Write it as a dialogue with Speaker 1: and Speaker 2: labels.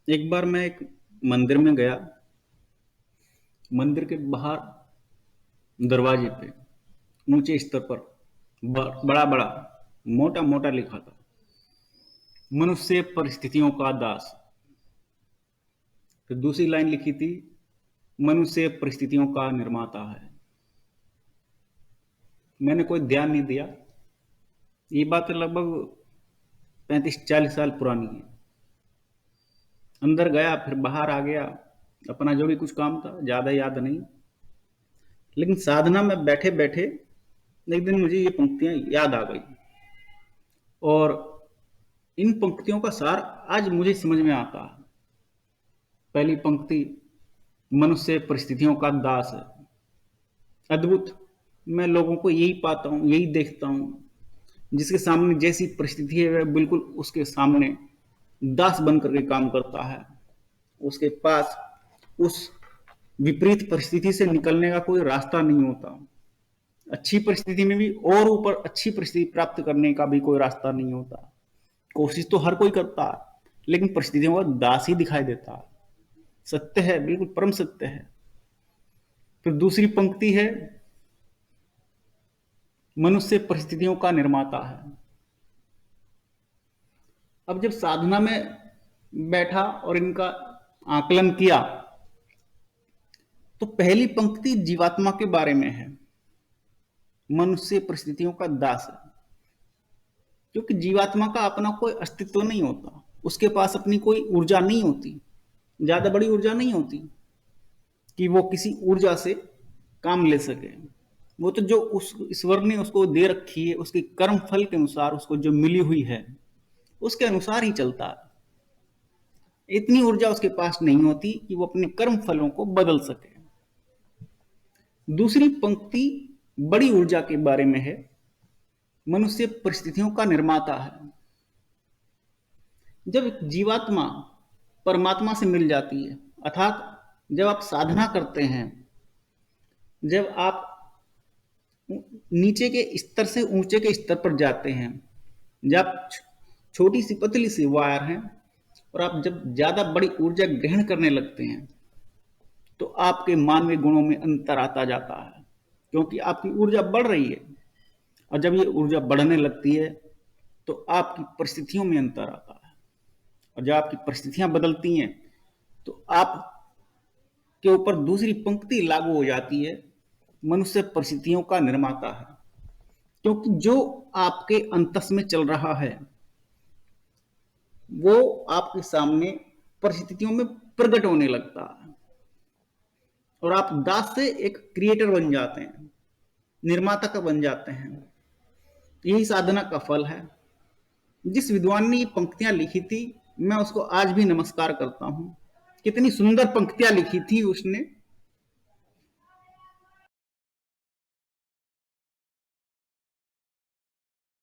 Speaker 1: एक बार मैं एक मंदिर में गया। मंदिर के बाहर दरवाजे पे ऊंचे स्तर पर बड़ा बड़ा मोटा मोटा लिखा था, मनुष्य परिस्थितियों का दास। फिर दूसरी लाइन लिखी थी, मनुष्य परिस्थितियों का निर्माता है। मैंने कोई ध्यान नहीं दिया। ये बात लगभग 35-40 साल पुरानी है। अंदर गया, फिर बाहर आ गया। अपना जो भी कुछ काम था, ज्यादा याद नहीं। लेकिन साधना में बैठे बैठे एक दिन मुझे ये पंक्तियां याद आ गई, और इन पंक्तियों का सार आज मुझे समझ में आता है। पहली पंक्ति, मनुष्य परिस्थितियों का दास है। अद्भुत। मैं लोगों को यही पाता हूँ, यही देखता हूँ। जिसके सामने जैसी परिस्थिति है, वह बिल्कुल उसके सामने दास बन करके काम करता है। उसके पास उस विपरीत परिस्थिति से निकलने का कोई रास्ता नहीं होता। अच्छी परिस्थिति में भी और ऊपर अच्छी परिस्थिति प्राप्त करने का भी कोई रास्ता नहीं होता। कोशिश तो हर कोई करता है, लेकिन परिस्थितियों का दास ही दिखाई देता है। सत्य है, बिल्कुल परम सत्य है। फिर दूसरी पंक्ति है, मनुष्य परिस्थितियों का निर्माता है। अब जब साधना में बैठा और इनका आकलन किया, तो पहली पंक्ति जीवात्मा के बारे में है। मनुष्य परिस्थितियों का दास है, क्योंकि जीवात्मा का अपना कोई अस्तित्व नहीं होता। उसके पास अपनी कोई ऊर्जा नहीं होती, ज्यादा बड़ी ऊर्जा नहीं होती कि वो किसी ऊर्जा से काम ले सके। वो तो जो उस ईश्वर ने उसको दे रखी है, उसके कर्म फल के अनुसार उसको जो मिली हुई है, उसके अनुसार ही चलता है। इतनी ऊर्जा उसके पास नहीं होती कि वो अपने कर्म फलों को बदल सके। दूसरी पंक्ति बड़ी ऊर्जा के बारे में है। मनुष्य परिस्थितियों का निर्माता है। जब जीवात्मा परमात्मा से मिल जाती है, अर्थात जब आप साधना करते हैं, जब आप नीचे के स्तर से ऊंचे के स्तर पर जाते हैं, जब आप छोटी सी पतली सी वायर हैं और आप जब ज्यादा बड़ी ऊर्जा ग्रहण करने लगते हैं, तो आपके मानवीय गुणों में अंतर आता जाता है, क्योंकि आपकी ऊर्जा बढ़ रही है। और जब ये ऊर्जा बढ़ने लगती है, तो आपकी परिस्थितियों में अंतर आता है। और जब आपकी परिस्थितियां बदलती हैं, तो आप के ऊपर दूसरी पंक्ति लागू हो जाती है, मनुष्य परिस्थितियों का निर्माता है। क्योंकि जो आपके अंतस में चल रहा है, वो आपके सामने परिस्थितियों में प्रकट होने लगता है, और आप दास से एक क्रिएटर बन जाते हैं, निर्माता का बन जाते हैं। यही साधना का फल है। जिस विद्वान ने ये पंक्तियां लिखी थी, मैं उसको आज भी नमस्कार करता हूं। कितनी सुंदर पंक्तियां लिखी थी उसने।